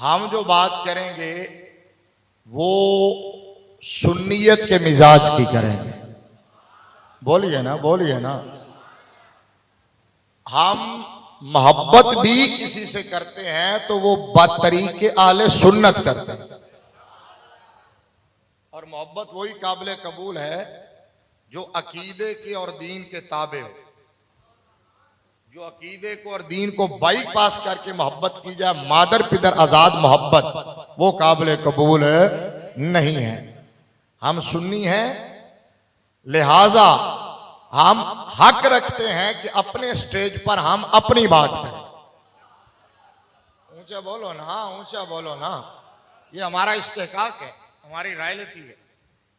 हम जो बात करेंगे वो सुन्नियत के मिजाज की करेंगे। बोलिए ना, बोलिए ना। हम मोहब्बत भी किसी से करते हैं तो वो बतरीके आले सुन्नत करते हैं, और मोहब्बत वही काबिल कबूल है जो अकीदे के और दीन के ताबे हो। जो अकीदे को और दीन को बाईपास करके मोहब्बत की जाए, मादर पिदर आजाद मोहब्बत, वो काबिल कबूल नहीं है। हम सुन्नी हैं, लिहाजा हम हक रखते हैं कि अपने स्टेज पर हम अपनी बात करें। ऊंचा बोलो ना, ऊंचा बोलो ना। ये हमारा इस्तेहकाक है, हमारी रॉयल्टी है।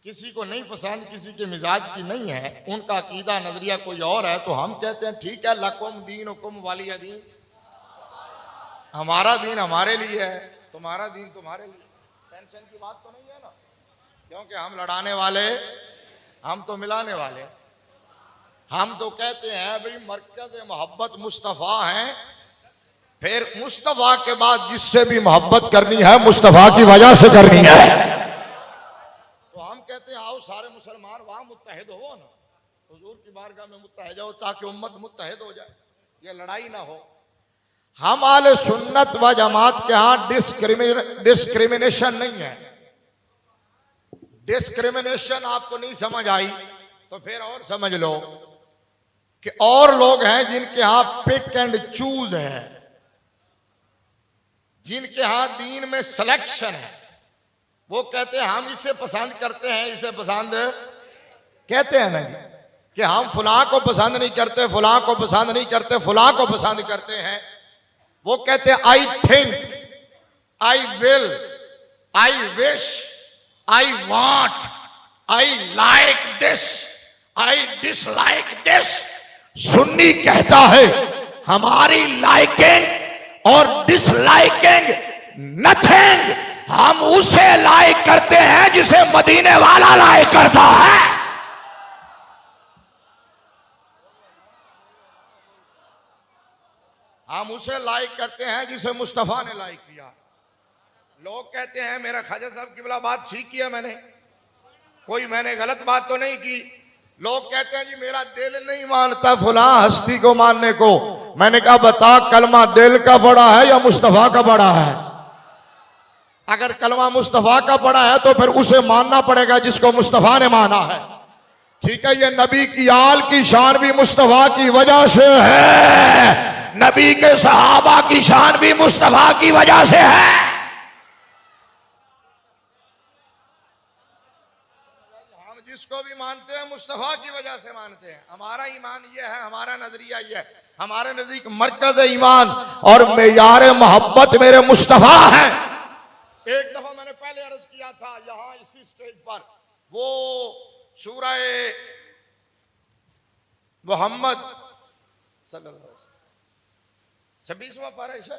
किसी को नहीं पसंद, किसी के मिजाज की नहीं है, उनका अकीदा नजरिया कोई और है, तो हम कहते हैं ठीक है, लकुम दीन हुकुम वालिया दीन। हमारा दीन हमारे लिए है, तुम्हारा दीन तुम्हारे लिए। टेंशन की बात तो नहीं है ना, क्योंकि हम लड़ाने वाले, हम तो मिलाने वाले। हम तो कहते हैं भाई मरकज मोहब्बत मुस्तफ़ा है, फिर मुस्तफ़ा के बाद जिससे भी मोहब्बत करनी है मुस्तफ़ा की वजह से करनी है। तो हम कहते हैं आओ सारे मुसलमान वहां मुत्तहिद हो ना, हुजूर की बारगाह में मुत्तहिद हो ताकि उम्मत मुत्तहिद हो जाए, ये लड़ाई ना हो। हम आले सुन्नत व जमात के यहां डिस्क्रिमिनेशन नहीं है। डिस्क्रिमिनेशन आपको नहीं समझ आई तो फिर और समझ लो कि और लोग हैं जिनके यहां पिक एंड चूज है, जिनके यहां दीन में सिलेक्शन है। वो कहते हैं हम इसे पसंद करते हैं, इसे पसंद कहते हैं नहीं कि हम फलां को पसंद नहीं करते, फलां को पसंद नहीं करते, फलां को पसंद करते हैं। वो कहते हैं I think, I will, I wish, I want, I like this, I dislike this. Sunni कहता है हमारी लाइकिंग और डिसलाइकिंग नथिंग, हम उसे लाइक करते हैं जिसे मदीने वाला लाइक करता है। हम उसे लाइक करते हैं जिसे मुस्तफा ने लाइक किया। लोग कहते हैं मेरा ख्वाजा साहब किबला बात ठीक किया मैंने, कोई मैंने गलत बात तो नहीं की। लोग कहते हैं जी मेरा दिल नहीं मानता फुला हस्ती को मानने को। मैंने कहा बता कलमा दिल का पड़ा है या मुस्तफा का पड़ा है? अगर कलमा मुस्तफा का पड़ा है तो फिर उसे मानना पड़ेगा जिसको मुस्तफा ने माना है। ठीक है, ये नबी की आल की शान भी मुस्तफा की वजह से है, नबी के सहाबा की शान भी मुस्तफा की वजह से है। हम जिसको भी मानते हैं मुस्तफा की वजह से मानते हैं। हमारा ईमान ये है, हमारा नजरिया ये है, हमारे नजदीक मरकज ईमान और मेयार मोहब्बत मेरे मुस्तफा है। एक दफा मैंने पहले अर्ज किया था यहां इसी स्टेज पर, वो सूरह मोहम्मद 26वां पारा है,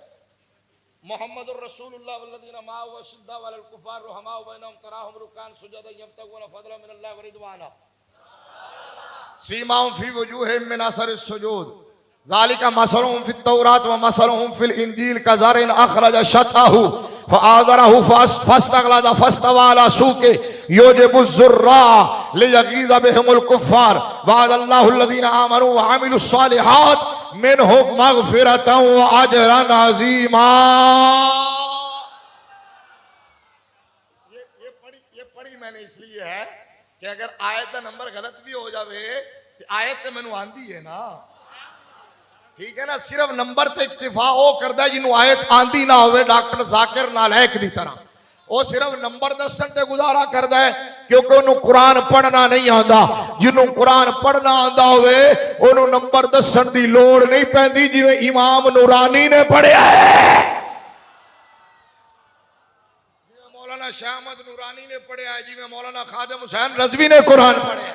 मोहम्मदुर रसूलुल्लाह वल्लज़ीना माअहु अशिद्दाउ अलल कुफ़ार रुहमाउ बैनहुम तराहुम रुकान सुजदा यब्तगूना फज़लन मिनल्लाहि व रिदवाना सीमाहुम फी वजूहिहिम मिन असरिस सुजूद ज़ालिका मसलुहुम फित तौरात व मसलुहुम फिल इंजील कज़रइन अखरज शतअहु फ़आज़रहु फ़स्तग़लज़ फ़स्तवा अला सूक़िहि युजिबु ज़ुर्रा लियग़ीज़ बिहिमुल कुफ़्फ़ार वअदल्लाहु अल्लज़ीना आमनू व अमिलुस सालिहात मिनहुम मग़फ़िरतन व अजरन अज़ीमा। ये पढ़ी मैंने इसलिए है कि अगर आयत का नंबर गलत भी हो जावे तो आयत तो मैनू आंदी है ना, ठीक है ना। सिर्फ नंबर ते इक्तिफा ओ करदा जिन्हों आयत आंदी ना होवे, डॉक्टर जाकिर नालायक दी तरह वो सिर्फ नंबर दसन ते गुजारा करदा है क्योंकि उन्होंने कुरान पढ़ना नहीं आता। जिन्हों कुरान पढ़ना आता होवे उन्होंने नंबर दसन की लोड़ नहीं पैंदी, जिवें इमाम नूरानी ने पढ़िया है, जिवें मौलाना शाह अहमद नूरानी ने पढ़िया है, जिवें मौलाना खादिम हुसैन रज़वी ने कुरान पढ़िया।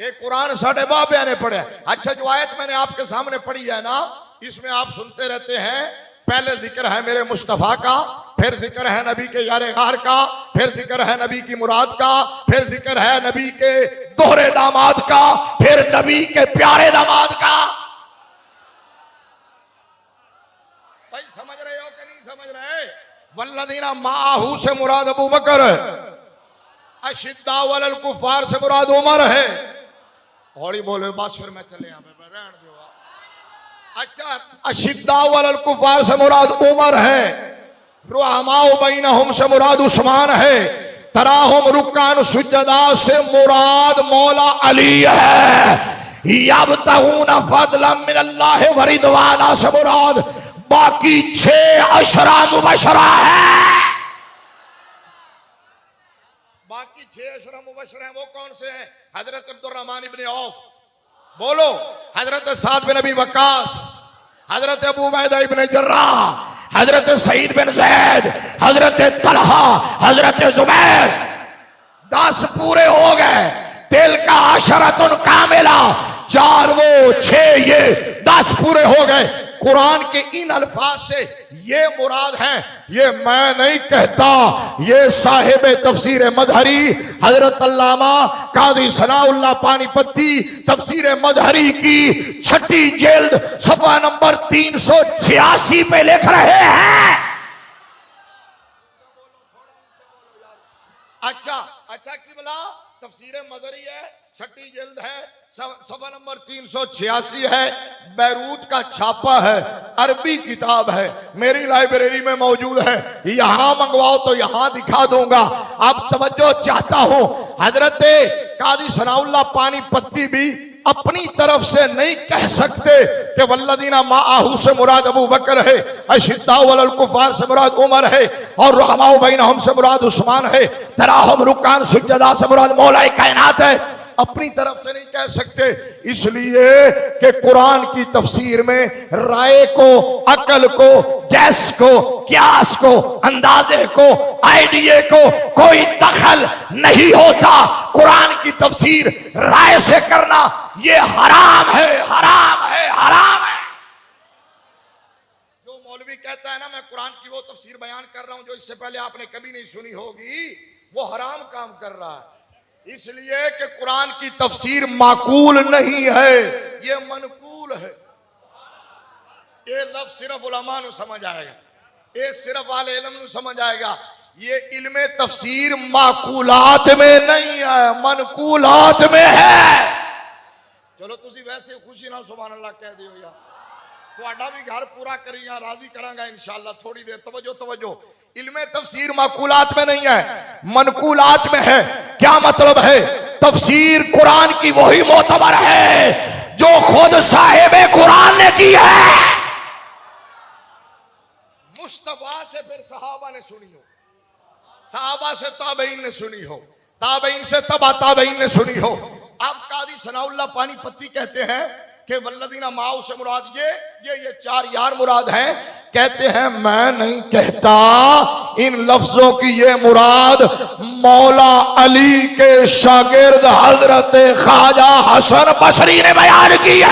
एक कुरान साढ़े बाबा ने पढ़ा। अच्छा, जो आयत मैंने आपके सामने पढ़ी है ना, इसमें आप सुनते रहते हैं पहले जिक्र है मेरे मुस्तफा का, फिर जिक्र है नबी के यारे गार का, फिर जिक्र है नबी की मुराद का, फिर जिक्र है नबी के दोहरे दामाद का, फिर नबी के प्यारे दामाद का। भाई समझ रहे हो कि नहीं समझ रहे? वल्लदीना माहू से मुराद अबू बकर है, अशिद्दा वलल कुफार से मुराद उमर है। और ही बोले बस फिर मैं चले यहाँ पे रहने दो। अच्छा, अशिद्दा वलल कुफार से मुराद उमर है, रुहमाउ बैनहुम से मुराद उस्मान है, तराहुम रुक्कान सुजदा से मुराद मौला अली है, यब्तगून फदलन मिनल्लाहि व रिदवाना से मुराद बाकी 6 अशरा मुबशरा है। बाकी 6 अशरा मुबशरा है वो कौन से हैं? हजरत अब्दुर्रहमान इब्न औफ, बोलो, हजरत साद बिन अबी वक्कास, हजरत अबू उबैदा इब्न जर्राह, हजरत सईद बिन जैद, हजरत तलहा, हजरत जुबैर। 10 पूरे हो गए। तिल का अशरतुन कामिला, 4 वो 6 ये 10 पूरे हो गए। कुरान के इन अल्फाज से ये मुराद है, ये मैं नहीं कहता, ये साहिब तफसीर मदहरी हजरत अल्लामा कादी सनाउल्लाह पानीपत्ती तफसीर मदहरी की 6ठी जिल्द सफा नंबर 386 पे लिख रहे हैं। अच्छा किबला तफसीर मदहरी है, 6ठी जिल्द है, सफा नंबर 386 है, बैरूत का छापा है, अरबी किताब है, मेरी लाइब्रेरी में मौजूद है, यहां मंगवाओ तो यहां दिखा दूंगा। आप तवज्जो चाहता हूं, हजरत कादी सनाउल्लाह पानीपत्ती भी अपनी तरफ से नहीं कह सकते कि वल्लदीना माअहू से मुराद अबू बकर है, अशिद्दा वलल कुफार से मुराद उमर है, और रहमाउ बैनहुम से मुराद उस्मान है, तराहुम रुक्कान सुजदा से मुराद मौला कायनात है। अपनी तरफ से नहीं कह सकते, इसलिए कि कुरान की तफसीर में राय को, अकल को, गैस को, क्यास को, अंदाजे को, आइडिया को कोई दखल नहीं होता। कुरान की तफसीर राय से करना ये हराम है, हराम है, हराम है। जो मौलवी कहता है ना मैं कुरान की वो तफसीर बयान कर रहा हूं जो इससे पहले आपने कभी नहीं सुनी होगी, वो हराम काम कर रहा है। इसलिए कि कुरान की तफसीर माकूल नहीं है, ये मनकूल है। ये लफ्ज सिर्फ उलमा नु समझ आएगा, ये सिर्फ वाले इल्म नु समझ आएगा। ये इल्म तफसीर माकूलात में नहीं है, मनकूलात में है। चलो तुसी वैसे खुशी ना सुभान अल्लाह कह दियो यार, ਤੁਹਾਡਾ भी घर पूरा करिया राजी करांगा इंशाअल्लाह। थोड़ी देर तवज्जो, इल्मे तफसीर माकूलात में नहीं है, मनकूलात में है। क्या मतलब है? तफसीर कुरान की वही मोतबर है जो खुद साहिब कुरान ने की है। मुस्तफा से फिर सहाबा ने सुनी हो, सहाबा से ताबईन ने सुनी हो, ताबईन से तबा ताबईन ने सुनी हो। आप कादी सनाउल्लाह पानीपत्ती कहते हैं कि वल्लदीना माऊ से मुराद ये 4 यार मुराद हैं। कहते हैं मैं नहीं कहता, इन लफ्जों की ये मुराद मौला अली के शागिर्द हजरत ख्वाजा हसन बसरी ने बयान की है।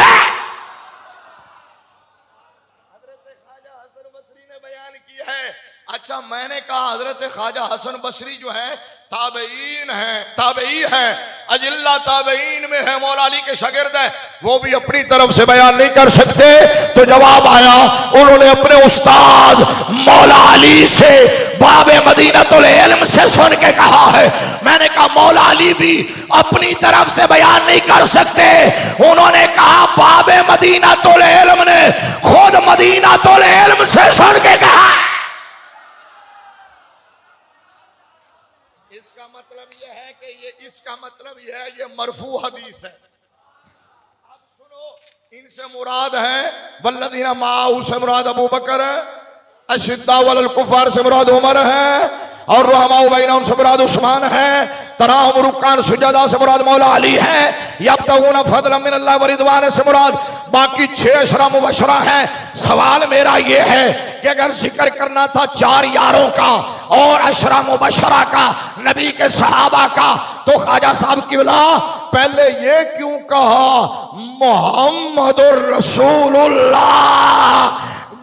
हजरत ख्वाजा हसन बसरी ने बयान की है। अच्छा, मैंने कहा हजरत ख्वाजा हसन बसरी जो है ताबई है, अजिल्ला ताबईन में है, मौला अली के शागिर्द है, वो भी अपनी तरफ से बयान नहीं कर सकते। तो जवाब आया, उन्होंने अपने उस्ताद मौला अली से बाबे मदीनतुल इल्म से सुन के कहा है। मैंने कहा मौला अली भी अपनी तरफ से बयान नहीं कर सकते, उन्होंने कहा बाबे मदीनतुल इल्म ने खुद मदीनतुल इल्म से सुन के कहा। इसका मतलब यह है कि इसका मतलब यह है ये मरफू हदीस है। अब सुनो, इनसे मुराद है वल्लदीना माअहू से मुराद अबू बकर है, अशिद्दा वलल कुफार से मुराद उमर है, और रहमाउ बैनहुम से मुराद उस्मान है, तराहुम रुक्कान सुजदा से मुराद मौला अली है, यब्तगून फदलन मिनल्लाहि व रिदवान से मुराद बाकी 6 अशरा मुबशरा है। सवाल मेरा यह है कि अगर जिक्र करना था 4 यारों का और अशरा मुबशरा का, नबी के सहाबा का, तो ख्वाजा साहब की बिला पहले ये क्यों कहा मुहम्मदुर रसूलुल्लाह,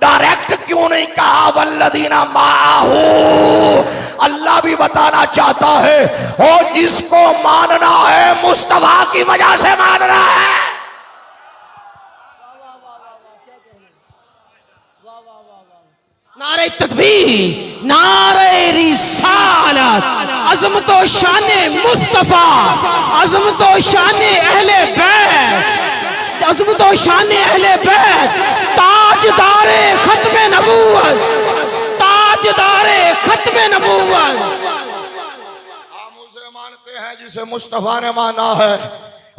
डायरेक्ट क्यों नहीं कहा वल्लदीना माअहू? अल्लाह भी बताना चाहता है, और जिसको मानना है मुस्तफा की वजह से मानना है। नारे तकबीर, नारे रिसालत, अज़मत व शाने मुस्तफा, अज़मत व शाने अहले बैत, अज़मत व शाने अहले बैत, ताजदारे खत्मे नबूवत, ताजदारे खत्मे नबूवत। हम उसे मानते हैं जिसे मुस्तफा ने माना है,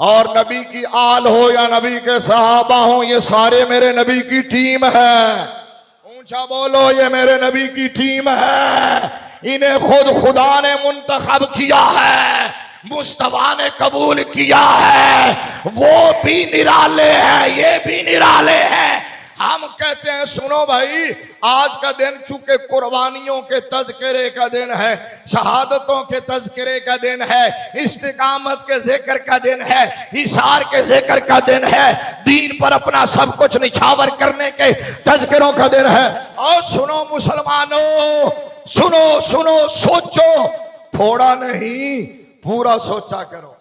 और नबी की आल हो या नबी के सहाबा हो, ये सारे मेरे नबी की टीम है। ऊंचा बोलो, ये मेरे नबी की टीम है। इन्हें खुद खुदा ने मुंतखब किया है, मुस्तफा ने कबूल किया है। वो भी निराले हैं, ये भी निराले हैं। हम कहते हैं सुनो भाई, आज का दिन चूंकि कुर्बानियों के तज़किरे का दिन है, शहादतों के तज़किरे का दिन है, इस्तिकामत के जिक्र का दिन है, इशार के जिक्र का दिन है, दीन पर अपना सब कुछ निछावर करने के तज़किरों का दिन है। और सुनो मुसलमानों, सुनो सुनो, सोचो, थोड़ा नहीं पूरा सोचा करो।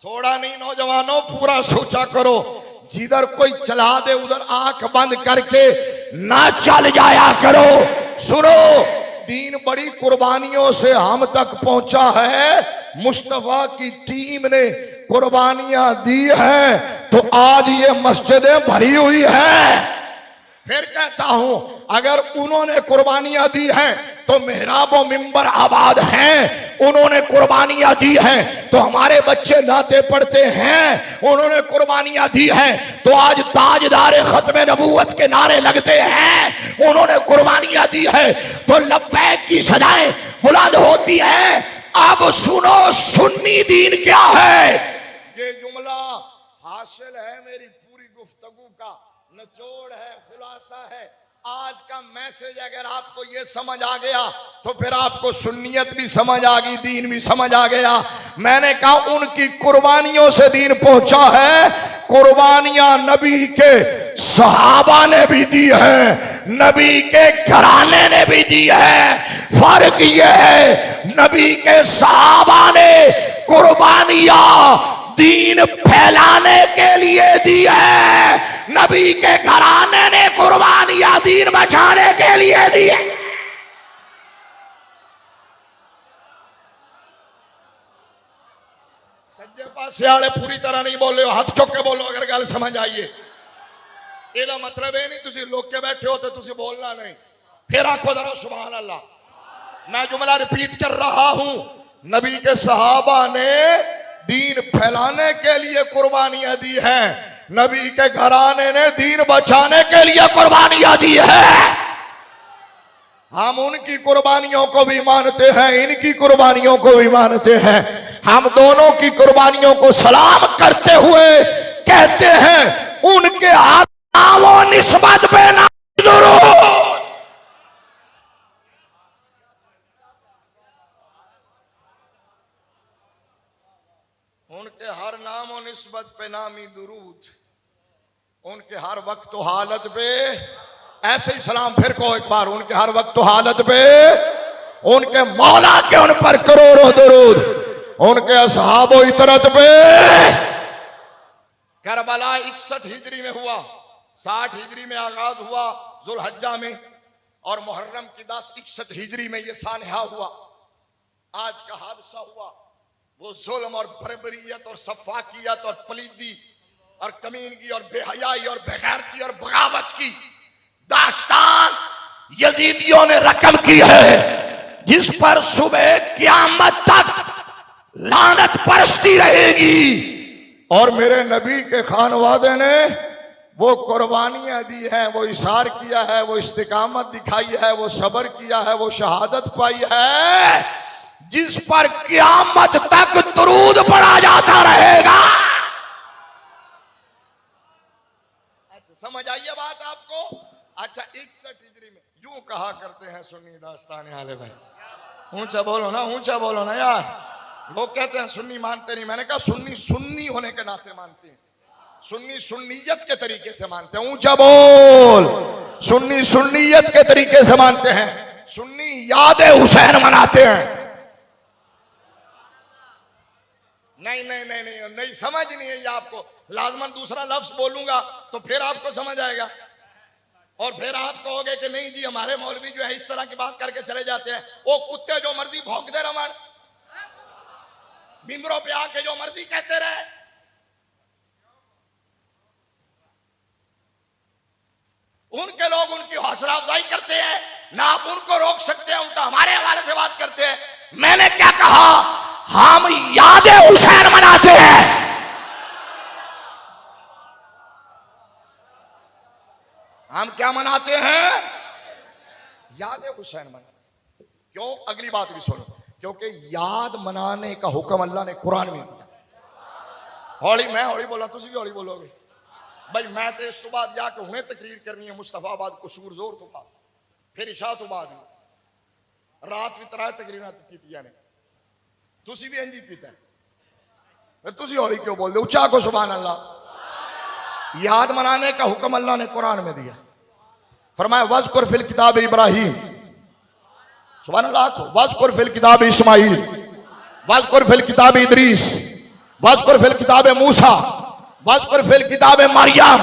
थोड़ा नहीं नौजवानों, पूरा सोचा करो। जिधर कोई चला दे उधर आंख बंद करके ना चल जाया करो। सुनो, दीन बड़ी कुर्बानियों से हम तक पहुंचा है। मुस्तफा की टीम ने कुर्बानियां दी हैं, तो आज ये मस्जिदें भरी हुई है। फिर कहता हूं, अगर उन्होंने कुर्बानियां दी हैं तो मेहराब व मिंबर आबाद हैं। उन्होंने कुर्बानियां दी हैं तो हमारे बच्चे नाते पढ़ते हैं। उन्होंने कुर्बानियां दी हैं तो आज ताजदारे खत्मे नबूवत के नारे लगते हैं। उन्होंने कुर्बानियां दी है तो लब्बैक की सदाएं बुलंद होती है। अब सुनो, सुन्नी दीन क्या है? ये जुमला हासिल है मेरी पूरी गुफ्तगू का, निचोड़ है, खुलासा है। आज का मैसेज अगर आपको ये समझ आ गया तो फिर आपको सुन्नियत भी समझ आ गई, दीन भी समझ आ गया। मैंने कहा उनकी कुर्बानियों से दीन पहुंचा है। कुर्बानियां नबी के सहाबा ने भी दी है, नबी के घराने ने भी दी है। फर्क ये है, नबी के सहाबा ने कुर्बानियां दीन फैलाने के लिए दी है, नबी के घराने ने कुर्बानियां दीन बचाने के लिए दी है। सज्जे पासे वाले पूरी तरह नहीं बोल रहे हो, हाथ चुक के बोलो अगर गल समझ आइए। ਇਹਦਾ मतलब है नहीं तुसी लोग के बैठे हो तो तुसी बोलना नहीं। फिर आखो जरा सुभान अल्लाह। मैं जुमला रिपीट कर रहा हूं, नबी के सहाबा ने दीन फैलाने के लिए कुर्बानियां दी हैं, नबी के घराने ने दीन बचाने के लिए कुर्बानियां दी है। हम उनकी कुर्बानियों को भी मानते हैं, इनकी कुर्बानियों को भी मानते हैं। हम दोनों की कुर्बानियों को सलाम करते हुए कहते हैं उनके हाथ नामों निस्बत पे ना दुरूद। उनके हर नाम और निस्बत पे नामी दुरूद, उनके हर वक्त तो हालत पे ऐसे ही सलाम। फिर को एक बार, उनके हर वक्त तो हालत पे उनके मौला के उन पर करोड़ों दुरूद, उनके असहाबो इतरत पे। करबला 61 हिजरी में हुआ, 60 हिजरी में आगाज हुआ जुल्हज्जा में, और मुहर्रम की 10 61 हिजरी में यह सानहा हुआ। आज का हादसा हुआ वो जुल्म और बर्बरियत और सफाकियत और पलीदी और कमीनगी और बेहयाई और बेगैरती और बगावत की दास्तान यजीदियों ने रकम की है, जिस पर सुबह क़यामत तक लानत परस्ती रहेगी। और मेरे नबी के खानवादे ने वो कुर्बानियां दी हैं, वो इशार किया है, वो इस्तिकामत दिखाई है, वो सब्र किया है, वो शहादत पाई है, जिस पर क़यामत तक दुरूद पढ़ा जाता रहेगा। अच्छा समझ आइए बात आपको। अच्छा 61 हिजरी में यूं कहा करते हैं सुन्नी दास्तान वाले भाई, ऊंचा बोलो ना, ऊंचा बोलो ना यार। लोग कहते हैं सुन्नी मानते नहीं, मैंने कहा सुन्नी सुन्नी होने के नाते मानते हैं, सुन्नी सुन्नियत के तरीके से मानते हैं। ऊंचा बोल, सुन्नी सुन्नियत के तरीके से मानते हैं। सुन्नी याद हुसैन मनाते हैं। नहीं नहीं नहीं नहीं नहीं समझ नहीं है ये आपको। लाजमन दूसरा लफ्ज बोलूंगा तो फिर आपको समझ आएगा। और फिर आप कहोगे कि नहीं जी हमारे मौलवी जो है इस तरह की बात करके चले जाते हैं, वो कुत्ते जो मर्जी भौंकते रमन, मिंबरों पे आके जो मर्जी कहते रहे। उनके लोग उनकी हौसला अफजाई करते हैं, ना आप उनको रोक सकते हैं, उल्टा हमारे हवाले से बात करते हैं। मैंने क्या कहा, हम यादे हुसैन मनाते हैं। हम क्या मनाते हैं? याद हुसैन मनाते। क्यों? अगली बात भी सुनो, क्योंकि याद मनाने का हुक्म अल्लाह ने कुरान में दिया। हौली मैं हौली बोला, तुम भी हौली बोलोगे भाई। मैं तो इस तो बाद जाके हुने तकरीर करनी है मुस्तफाबाद कसूर जोर तो बाद, फिर इशा तो बाद रात भी तरह तकरीर की ने तुसी भी इंजी कीता है, फिर तुसी हौली क्यों बोल दे? उच्चा को सुभान अल्लाह। याद मनाने का हुक्म अल्लाह ने कुरान में दिया। फरमाया वज़कुर फिल किताब इब्राहीम, सुभान अल्लाह को, वज़कुर फिल किताब इस्माईल, वज़कुर फिल किताब इदरीस, वज़कुर फिल किताब मूसा, वज़कुर फिल किताब मरियम।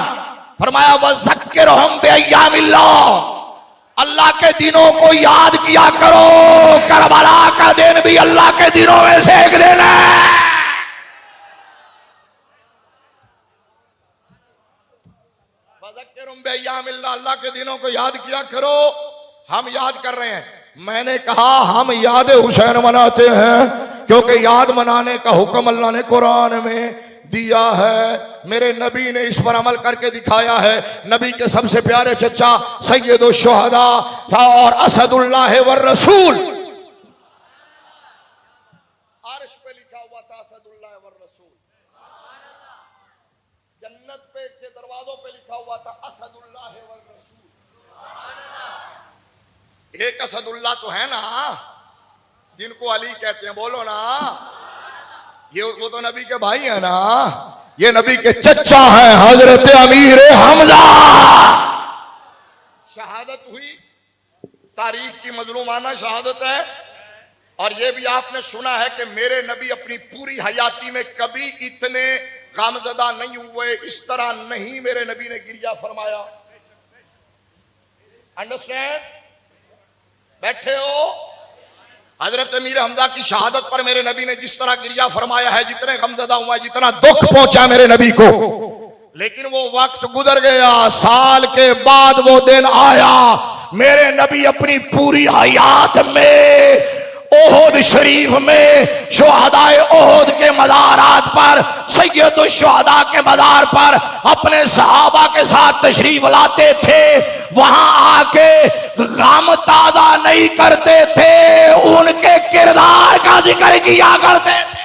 फरमाया वज़क्किरहुम बिअय्यामिल्लाह, अल्लाह के दिनों को याद किया करो। करबला का दिन भी अल्लाह के दिनों में से एक दिन है। अल्लाह के दिनों को याद किया करो। हम याद कर रहे हैं। मैंने कहा हम याद हुसैन मनाते हैं क्योंकि याद मनाने का हुक्म अल्लाह ने कुरान में दिया है। मेरे नबी ने इस पर अमल करके दिखाया है। नबी के सबसे प्यारे चचा सैयदुल शुहदा और असदुल्लाह वर रसूल, अर्श पे लिखा हुआ था असदुल्लाह वर रसूल, जन्नत पे के दरवाजों पे लिखा हुआ था असदुल्लाह वर रसूल। एक असदुल्लाह तो है ना जिनको अली कहते हैं, बोलो ना, ये वो तो नबी के भाई है ना, ये नबी के चचा है हजरत अमीर हमजा। शहादत हुई, तारीख की मजलूमाना शहादत है। और ये भी आपने सुना है कि मेरे नबी अपनी पूरी हयाती में कभी इतने गमज़दा नहीं हुए, इस तरह नहीं मेरे नबी ने गिरिया फरमाया। अंडरस्टैंड? बैठे हो? हजरत अमीर हमजा की शहादत पर मेरे नबी ने जिस तरह गिरिया फरमाया है, जितने गमज़दा हुआ, जितना दुख पहुंचा मेरे नबी को, लेकिन वो वक्त गुजर गया। साल के बाद वो दिन आया, मेरे नबी अपनी पूरी हयात में ओहद शरीफ में शुहदाए ओहद के मज़ारात पर, सैयदुल शुहदा के मज़ार पर अपने सहाबा के साथ तशरीफ लाते थे। वहां आके गम ताज़ा नहीं करते थे, उनके किरदार का जिक्र किया करते थे।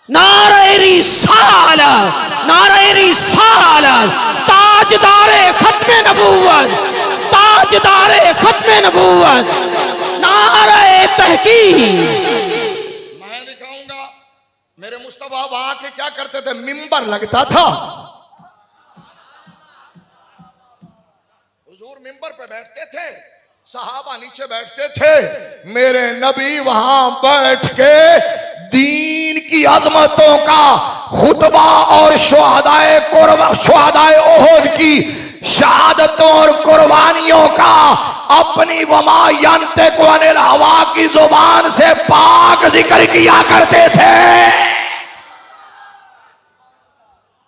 नारे रिसालत, नारे रिसालत, ताजदारे खत्मे नबूवत, ताजदारे खत्मे नबूवत, नारे तहकीक। मैं दिखाऊंगा मेरे मुस्तफा वहां के क्या करते थे। मिंबर लगता था, हुजूर मिंबर पे बैठते थे, सहाबा नीचे बैठते थे। मेरे नबी वहां बैठ के दीन की अजमतों का खुतबा और शुहदाए ओहद की शहादतों और कुर्बानियों का अपनी वमा यंतिकु अनिल हवा की जुबान से पाक जिक्र किया करते थे।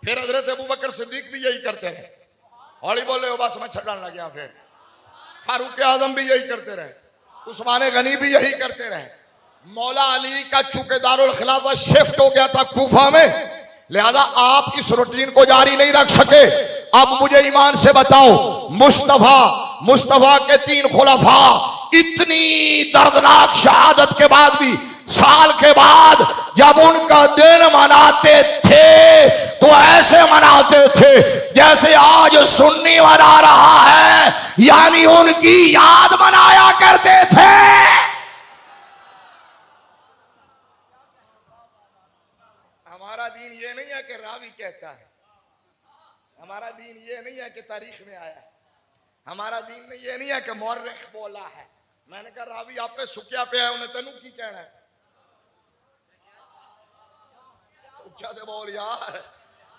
फिर हजरत अबू बकर सिद्दीक भी यही करते रहे। हौली बोले हो, बस मैं छड़न लग गया। फिर फारूक आजम भी यही करते रहे, उस्मान गनी भी यही करते रहे। मौला अली का चूंकि दारुल खिलाफत शिफ्ट हो गया था कूफा में, लिहाजा आप इस रूटीन को जारी नहीं रख सके। अब मुझे ईमान से बताओ, मुस्तफा के 3 खुलफा इतनी दर्दनाक शहादत के बाद भी साल के बाद जब उनका दिन मनाते थे तो ऐसे मनाते थे जैसे आज सुन्नी मना रहा है, यानी उनकी याद मनाया करते थे। हमारा दीन ये नहीं है कि रावी कहता है, हमारा दीन ये नहीं है कि तारीख में आया है, हमारा दीन ये नहीं है कि मौर्रिख बोला है। मैंने कहा रावी आप पे सुक्या पे है, उन्हें तेनू की कहना है? क्या बोल यार,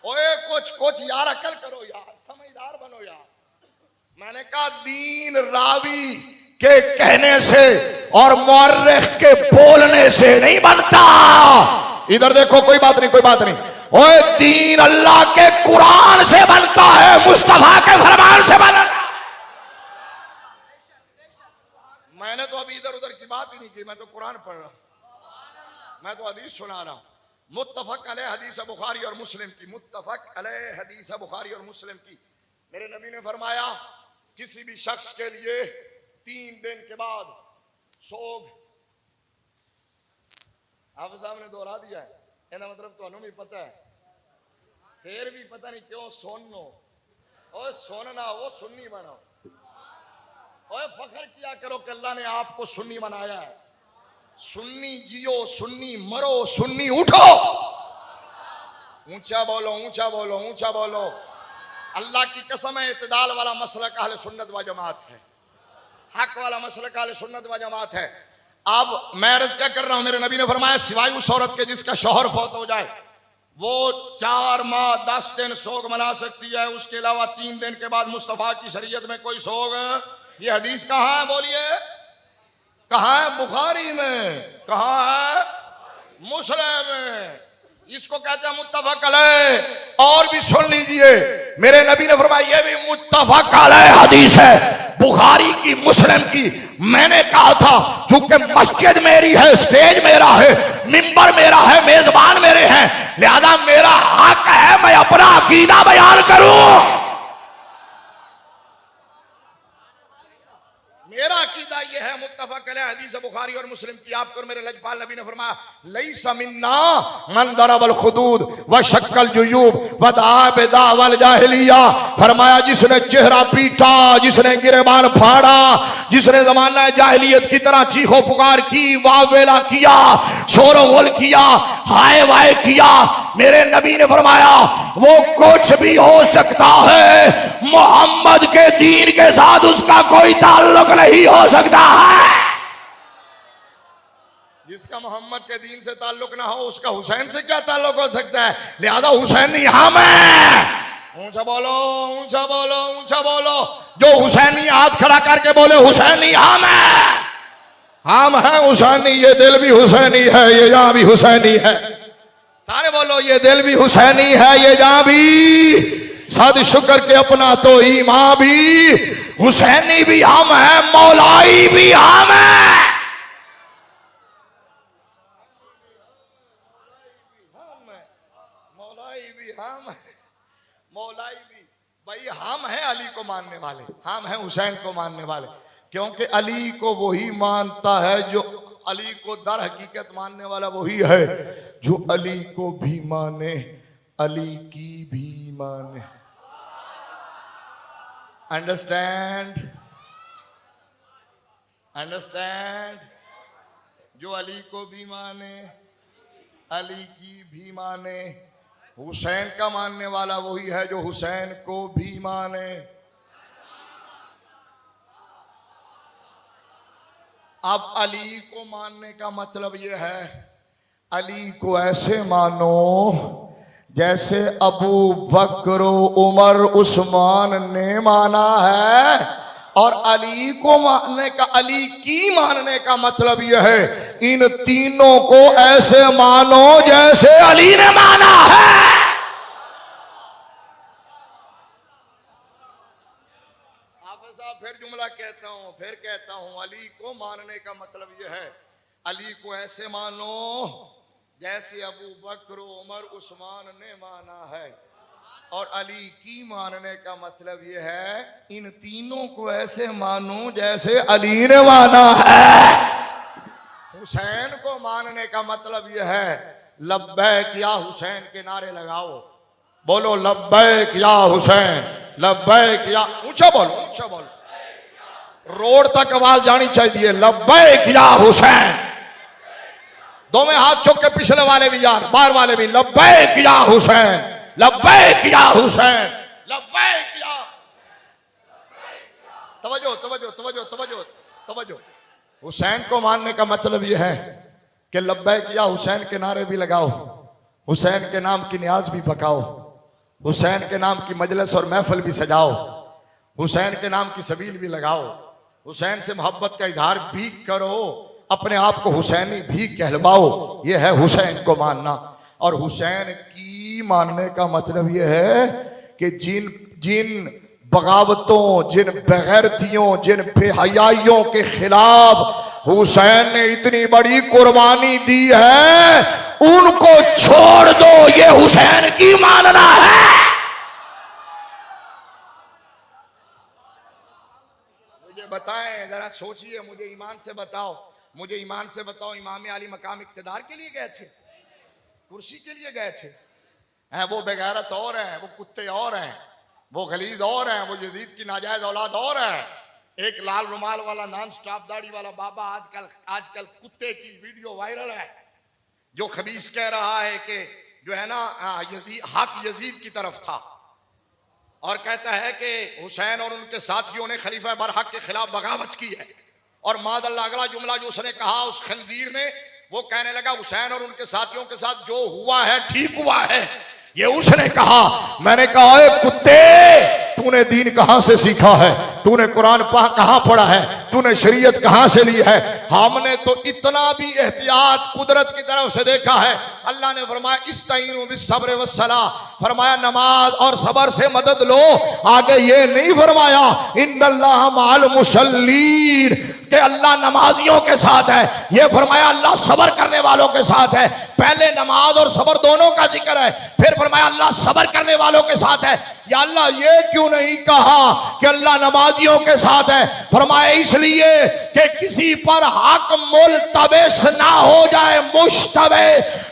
ओए कुछ कुछ यार अकल करो यार, समझदार बनो यार। मैंने कहा दीन रावी के कहने से और मुअर्रिख के बोलने से नहीं बनता। इधर देखो, कोई बात नहीं, कोई बात नहीं। ओए दीन अल्लाह के कुरान से बनता है, मुस्तफा के फरमान से बनता। मैंने तो अभी इधर उधर की बात ही नहीं की, मैं तो कुरान पढ़ रहा हूं, मैं तो हदीस सुना रहा हूं। मुत्तफक अलैह हदीस बुखारी और मुस्लिम की, मुत्तफक अलैह हदीस बुखारी और मुस्लिम की। मेरे नबी ने फरमाया किसी भी शख्स के लिए 3 दिन के बाद सोग, आप साहब ने दोहरा दिया है, ਇਹਦਾ मतलब ਤੁਹਾਨੂੰ भी पता है, फिर भी पता नहीं क्यों सुनो। और सुनना वो सुन्नी बनो, और फख्र किया करो कि अल्लाह ने आपको सुन्नी बनाया है। सुन्नी जियो, सुन्नी मरो, सुन्नी उठो। ऊंचा बोलो, ऊंचा बोलो, ऊंचा बोलो। अल्लाह की कसम है, इत्तिदाल वाला मसलक अहले सुन्नत व जमात है, हक वाला मसलक अहले सुन्नत व जमात है। अब मैं अर्ज क्या कर रहा हूं, मेरे नबी ने फरमाया सिवाय उस औरत के जिसका शौहर फौत हो जाए, वो 4 माह 10 दिन सोग मना सकती है। उसके अलावा 3 दिन के बाद मुस्तफा की शरीयत में कोई सोग। ये हदीस कहां है बोलिए, कहां है? बुखारी में। कहां है? मुस्लिम में। इसको कहते हैं मुत्तफक अलैह। और भी सुन लीजिए, मेरे नबी ने फरमाया ये भी मुत्तफक अलैह हदीस है, बुखारी की, मुस्लिम की। मैंने कहा था चूंकि मस्जिद मेरी है, स्टेज मेरा है, मिंबर मेरा है, मेजबान मेरे हैं, लिहाजा मेरा हक है मैं अपना अकीदा बयान करूं। मेरा अकीदा यह है, मुत्तफक अलैह हदीस बुखारी और मुस्लिम की। आपको मेरे लजपाल नबी ने फरमाया लैसा मिन्ना मन दरबल खुदूद व शक्कल जुयूब व दाबिदा वल जाहिलिया। फरमाया जिसने चेहरा पीटा, जिसने गिरेबान फाड़ा, जिसने जमाना जाहिलियत की तरह चीखो पुकार की, वावेला किया, शोर गोल किया, हाय वाय किया, मेरे नबी ने फरमाया वो कुछ भी हो सकता है, मोहम्मद के दीन के साथ उसका कोई ताल्लुक नहीं हो सकता है। जिसका मोहम्मद के दीन से ताल्लुक ना हो उसका हुसैन से क्या ताल्लुक हो सकता है? लिहाजा हुसैनी हम हैं। ऊंचा बोलो, ऊंचा बोलो, ऊंचा बोलो। जो हुसैनी हाथ खड़ा करके बोले हुसैनी हम हैं, हम हैं हुसैनी। ये दिल भी हुसैनी है, ये जहां भी हुसैनी है। सारे बोलो ये दिल भी हुसैनी है, ये जहां भी। सद शुक्र के अपना तो ईमान भी, हुसैनी भी हम हैं, मौलाई भी हम हैं। मौलाई भी हम, मौलाई भी। भाई हम हैं अली को मानने वाले, हम हैं हुसैन को मानने वाले, क्योंकि अली को वही मानता है जो, अली को दर हकीकत मानने वाला वही है जो अली को भी माने, अली की भी माने। Understand, understand. जो अली को भी माने, अली की भी माने। हुसैन का मानने वाला वही है जो हुसैन को भी माने। अब अली को मानने का मतलब यह है, अली को ऐसे मानो जैसे अबू बकर, उमर, उस्मान ने माना है। और अली को मानने का, अली की मानने का मतलब यह है इन तीनों को ऐसे मानो जैसे अली ने माना है। फिर जुमला कहता हूं, फिर कहता हूं, अली को मानने का मतलब यह है, अली को ऐसे मानो जैसे अबू बकर, उमर, उस्मान ने माना है। और अली की मानने का मतलब यह है इन तीनों को ऐसे मानो जैसे अली ने माना है। हुसैन को मानने का मतलब यह है लब्बैक या हुसैन के नारे लगाओ। बोलो लब्बैक या हुसैन, लब्बैक या, ऊंचा बोलो, ऊंचा बोलो, रोड तक आवाज जानी चाहिए। लब्बैक या हुसैन। दोनों हाथ चुक के पिछले वाले भी यार, बाहर वाले भी, लब्बैक या हुसैन, लब्बैक या हुसैन, लब्बैक या। तवज्जो, तवज्जो, तवज्जो, तवज्जो, तवज्जो। हुसैन को मानने का मतलब यह है कि लब्बैक या हुसैन के नारे भी लगाओ, हुसैन के नाम की न्याज भी पकाओ, हुसैन के नाम की मजलिस और महफिल भी सजाओ, हुसैन के नाम की सबील भी लगाओ, हुसैन से मोहब्बत का इजहार भी करो, अपने आप को हुसैनी भी कहलवाओ। यह है हुसैन को मानना। और हुसैन की मानने का मतलब यह है कि जिन बगावतों, जिन बेगैरतियों, जिन बेहयाइयों के खिलाफ हुसैन ने इतनी बड़ी कुर्बानी दी है, उनको छोड़ दो। ये हुसैन की मानना है। मुझे बताएं, जरा सोचिए, मुझे ईमान से बताओ, मुझे ईमान से बताओ, इमाम अली मकाम इक्तिदार के लिए गए थे, कुर्सी के लिए गए थे? वो बेगैरत और हैं, वो कुत्ते और हैं, वो गलीज और हैं, वो यजीद की नाजायज औलाद और है। एक लाल रुमाल वाला नॉन स्टॉप दाढ़ी वाला बाबा आजकल कुत्ते की वीडियो वायरल है, जो खबीस कह रहा है कि जो है ना हक यजीद की तरफ था, और कहता है कि हुसैन और उनके साथियों ने खलीफा बरहक के खिलाफ बगावत की है। और मादल्ला अगला जुमला जो उसने कहा उस खंजीर ने, वो कहने लगा हुसैन और उनके साथियों के साथ जो हुआ है ठीक हुआ है। ये उसने कहा। मैंने कहा ए कुत्ते, तूने दीन कहां से सीखा है? तूने कुरान कहां पढ़ा है? तूने शरीयत कहां से ली है? हमने तो इतना भी एहतियात कुदरत की तरफ से देखा है। अल्लाह ने फरमाया इस्ताईनु बिस्सब्र वस्सलाह, फरमाया नमाज और सबर से मदद लो। आगे ये नहीं फरमाया इन्नल्लाह माल मुसल्लीन, कि अल्लाह नमाजियों के साथ है। ये फरमाया अल्लाह सबर करने वालों के साथ है। पहले नमाज और सबर दोनों का जिक्र है, फिर फरमाया अल्लाह सबर करने वालों के साथ है। या अल्लाह ये क्यों नहीं कहा कि अल्लाह नमाजियों के साथ है? फरमाया इसलिए कि किसी पर हक मुल्तबिस ना हो जाए, मुश्तबे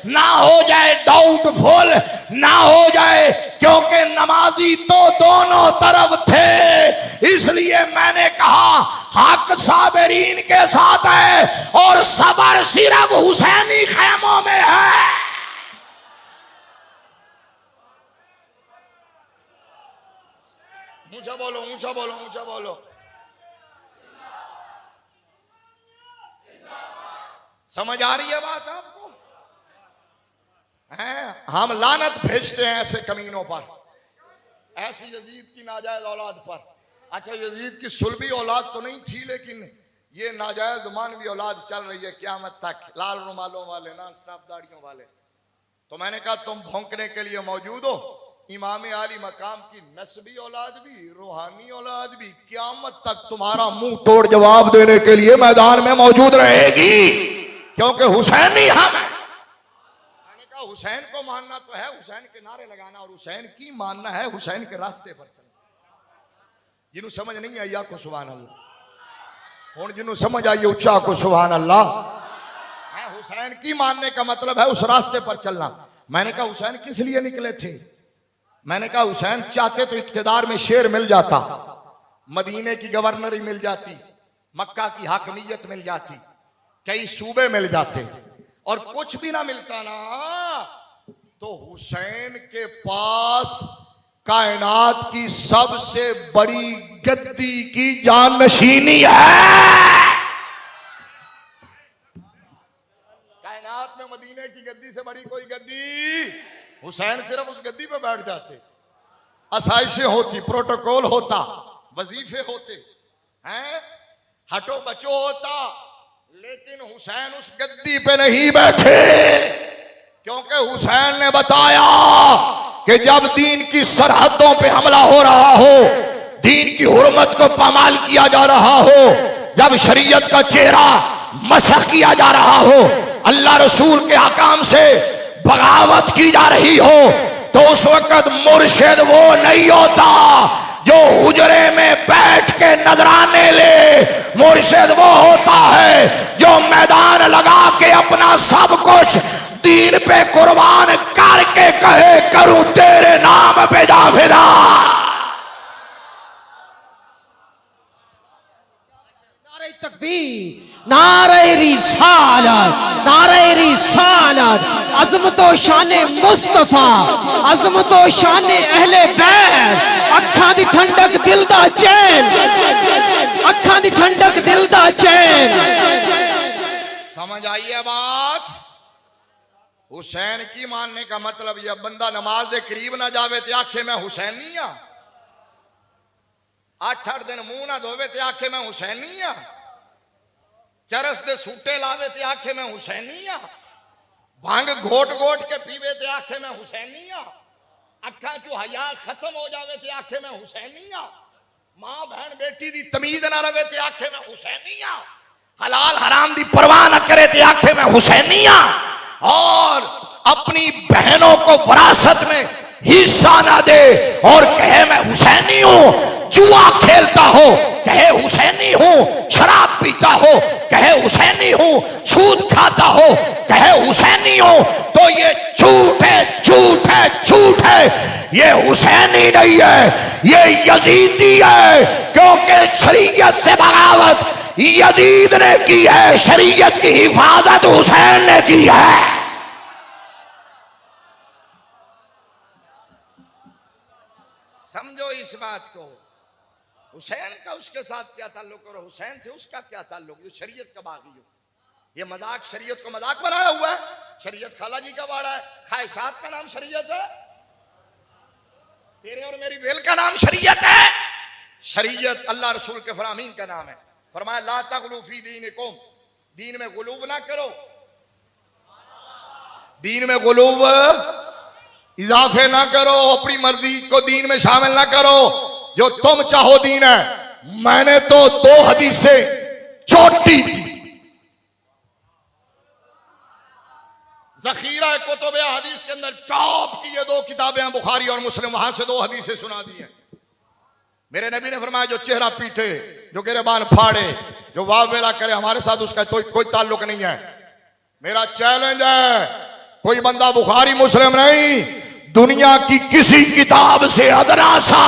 ना हो जाए, डाउटफुल ना हो जाए, क्योंकि नमाजी तो दोनों तरफ थे। इसलिए मैंने कहा हक साबिरीन के साथ है और सबर सिर्फ हुसैनी खैमों में है। ऊंचा बोलो, ऊंचा बोलो, ऊंचा बोलो। समझ आ रही है बात आपको? हम लानत भेजते हैं ऐसे कमीनों पर, ऐसी यजीद की नाजायज औलाद पर। अच्छा, यजीद की सुलभी औलाद तो नहीं थी, लेकिन ये नाजायज मानवी औलाद चल रही है क़यामत तक, लाल रुमालों वाले, नॉन स्टॉप दाढ़ियों वाले। तो मैंने कहा तुम भौंकने के लिए मौजूद हो। इमाम आली मकाम की नस्बी औलाद भी, रूहानी औलाद भी क़यामत तक तुम्हारा मुंह तोड़ जवाब देने के लिए मैदान में मौजूद रहेगी, क्योंकि हुसैनी हम है। मैंने कहा हुसैन को मानना तो है, हुसैन के नारे लगाना, और हुसैन की मानना है, हुसैन के रास्ते पर चलना। जिन्हों समझ नहीं आई को सुभान अल्लाह, और जिन्हों समझ आई उच्चा को सुभान अल्लाह। हुसैन की मानने का मतलब है उस रास्ते पर चलना। मैंने कहा हुसैन किस लिए निकले थे? मैंने कहा हुसैन चाहते तो इख्तिदार में शेर मिल जाता, मदीने की गवर्नरी मिल जाती, मक्का की हाकमियत मिल जाती, कई सूबे मिल जाते, और कुछ भी ना मिलता ना, तो हुसैन के पास कायनात की सबसे बड़ी गद्दी की जाननशीनी है। कायनात में मदीने की गद्दी से बड़ी कोई गद्दी, हुसैन सिर्फ उस गद्दी पे बैठ जाते, आसाइशें होती, प्रोटोकॉल होता, वजीफे होते हैं, हटो बचो होता, लेकिन हुसैन उस गद्दी पे नहीं बैठे, क्योंकि हुसैन ने बताया कि जब दीन की सरहदों पे हमला हो रहा हो, दीन की हुर्मत को पामाल किया जा रहा हो, जब शरीयत का चेहरा मसख किया जा रहा हो, अल्लाह रसूल के अहकाम से बगावत की जा रही हो, तो उस वक्त मुर्शिद वो नहीं होता जो हुजरे में बैठ के नजराने ले। मुर्शिद वो होता है जो मैदान लगा के अपना सब कुछ दीन पे कुर्बान करके कहे करूं तेरे नाम पे जाफिदा। नारे तकबीर, नारे रिसालत, नारे रिसालत, अज़मतो शाने मुस्तफा, अज़मतो शाने अहले बैत, अखां दी ठंडक दिल दा चैन, अखां दी ठंडक दिल दा चैन। समझ आई है बात? हुसैन की मानने का मतलब यह बंदा नमाज के करीब ना जावे ते आखे मैं हुसैनी हाँ। 8-8 दिन मुंह ना धोवे ते आखे मैं हुसैनी हाँ। चरस दे सूटे लावे ते आखे मैं हुसैनी हाँ। भांग घोट घोट के पीवे ते आखे मैं हुसैनी हाँ। अखा चो हया खत्म हो जावे ते आखे मैं हुसैनी हाँ। मां बहन बेटी दी तमीज ना रवे ते आखे मैं हुसैनी हाँ। हलाल हराम दी परवाह ना करे ते आखे मैं हुसैनी हाँ। और अपनी बहनों को विरासत में हिस्सा ना दे और कहे मैं हुसैनी हूं। जुआ खेलता हो कहे हुसैनी हूं। शराब पीता हो कहे हुसैनी हूं। सूद खाता हो कहे हुसैनी हूं। तो ये झूठ है, झूठ है, झूठ है। ये हुसैनी नहीं है, ये यजीदी है। क्योंकि शरीयत से बगावत यजीद ने की है, शरीयत की हिफाजत हुसैन ने की है। समझो इस बात को। हुसैन का उसके साथ क्या ताल्लुक और हुसैन से उसका क्या ताल्लुक? ये शरीयत का बागी हो, ये मजाक, शरीयत को मजाक बनाया हुआ है। शरीयत खाला जी का बाड़ा है, ख्वाहिशात का नाम शरीयत है, तेरे और मेरी बेल का नाम शरीयत है। शरीयत अल्लाह रसूल के फरामीन का नाम है। फरमाया ला तगलू फी दीनिकुम, दीन में गुलूब ना करो, दीन में गुलूब इजाफे ना करो, अपनी मर्जी को दीन में शामिल ना करो। जो तुम चाहो दीन है। मैंने तो 2 हदीसें छोटी थी, जखीरा कुतुब हदीस के अंदर टॉप की ये 2 किताबें हैं, बुखारी और मुस्लिम, वहां से 2 हदीसें सुना दी हैं। मेरे नबी ने फरमाया जो चेहरा पीटे, जो गिरेबान फाड़े, जो वावेला करे, हमारे साथ उसका कोई ताल्लुक नहीं है। मेरा चैलेंज है, कोई बंदा बुखारी मुस्लिम नहीं, दुनिया की किसी किताब से अदना सा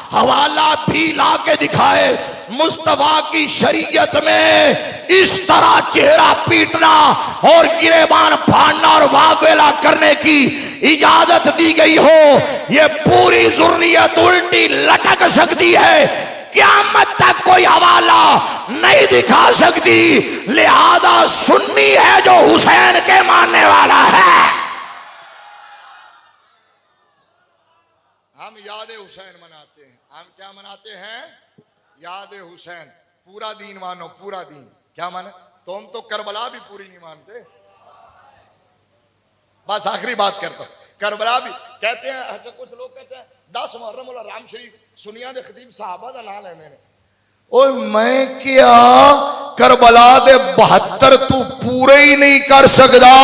हवाला भी ला के दिखाए मुस्तफा की शरीयत में इस तरह चेहरा पीटना और गिरेबान फाड़ना और वावेला करने की इजाजत दी गई हो। ये पूरी जुर्रियत उल्टी लटक सकती है, क़यामत तक कोई हवाला नहीं दिखा सकती। लिहाजा सुन्नी है जो हुसैन के मानने वाला है। हम याद हुसैन मनाते हैं। हम क्या मनाते हैं? याद हुसैन। पूरा दीन मानो, पूरा दीन। क्या माने? तुम तो करबला भी पूरी नहीं मानते। बस आखिरी बात करता हूं, करबला भी कहते हैं। अच्छा कुछ लोग कहते हैं 10 मुहर्रम और राम शरीफ सुनिया दे खतीब साहबा दा नाम लेने ने। ओए मैं क्या करबला दे 72 तू पूरे ही नहीं कर सकदा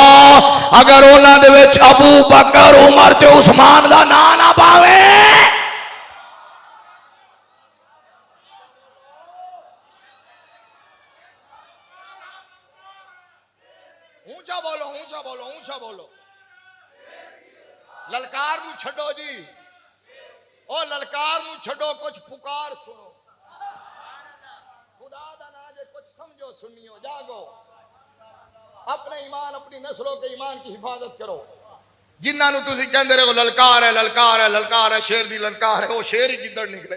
अगर उन्हां दे विच अबू बकर, उमर ते उस्मान दा नाम ना पावे। ऊंचा बोलो, ऊंचा बोलो, ऊंचा बोलो। ललकार नू छड्डो जी, ओ ललकार नू छड्डो, कुछ पुकार सुनो। खुदा दा नाम जे कुछ समझो, सुनियो, जागो। अपने ईमान, अपनी नस्लों के ईमान की हिफाजत करो। जिन्हां नू तुसीं कहंदे रहो ललकार है, ललकार है, ललकार है, शेर दी ललकार है, वो शेर ही किधर निकले।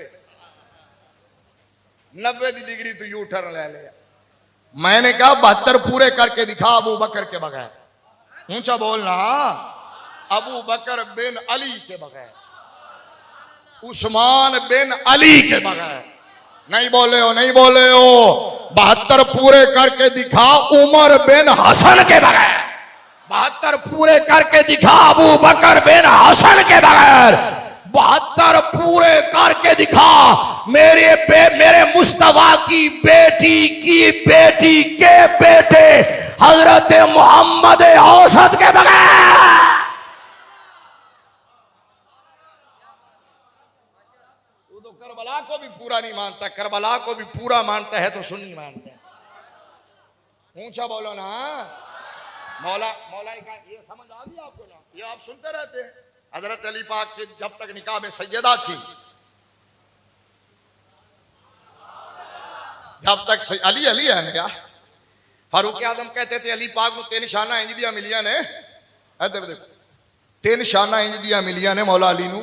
90 दी डिग्री तू यू टर्न ले लिया। मैंने कहा 72 पूरे करके दिखा अबू बकर के बगैर। ऊंचा बोलना। अबू बकर बिन अली के बगैर, उस्मान बिन अली के बगैर। नहीं बोले हो, नहीं बोले हो। 72 पूरे करके दिखा उमर बिन हसन के बगैर। 72 पूरे करके दिखा अबू बकर बिन हसन के बगैर। 72 पूरे करके दिखा मेरे मुस्तफा की बेटी के बेटे हजरत मोहम्मद औसत के बगैर। तू तो करबला को भी पूरा नहीं मानता, करबला को भी पूरा मानता है तो सुन्नी मानता है। ऊंचा बोलो ना। मौला का ये समझ आ गया आपको ना? ये आप सुनते रहते हैं। हजरत अली पाक की जब तक निकाह में सैयदा थी, जब तक अली अली है ना, फारूक आजम कहते थे अली पाक को 3 शाना इंज दिया मिलिया ने। इधर देखो, 3 शाना इंज दिया मिलिया ने मौला अली नू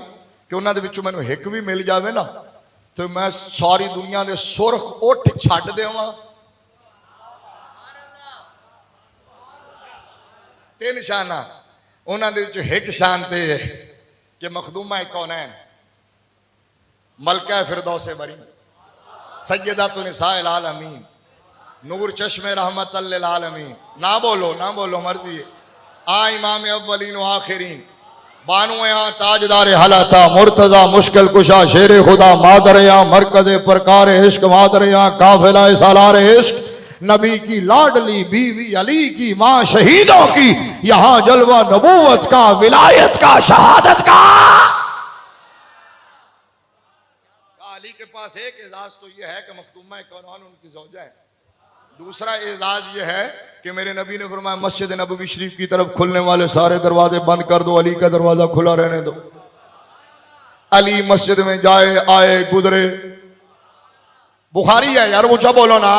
कि उन्हां दे विचों मैनूं हिक भी मिल जावे ना तो मैं सारी दुनिया दे सुरख उठ छड्ड देवां। 3 शाना। ਉਹਨਾਂ ਦੇ ਵਿੱਚ ਇੱਕ ਸ਼ਾਨ ਤੇ ਹੈ ਕਿ ਮਖਦੂਮਾ ਕੌਨੈਨ मलका फिरदौस बरी सैयदातु निसाइल आलमीन नूर चश्मे रहमत लिल आलमीन। ना बोलो मर्जी है। आ इमाम अव्वलीन व आखिरीन बानो यहाँ ताजदार हलाता मुर्तजा मुश्किल कुशा शेर खुदा मादर यहाँ मरकज प्रकार इश्क मादर यहाँ काफिला सालार इश्क नबी की लाडली बीवी अली की माँ शहीदों की यहाँ जलवा नबूवत का विलायत का शहादत का। अली के पास एक एजाज तो यह है कि मखदूमा कौनैन उनकी ज़ौजा है। दूसरा एजाज यह है कि मेरे नबी ने फरमाया मस्जिद नबवी शरीफ की तरफ खुलने वाले सारे दरवाजे बंद कर दो, अली का दरवाजा खुला रहने दो। अली मस्जिद में जाए आए गुजरे, बुखारी है यार, ऊंचा बोलो ना,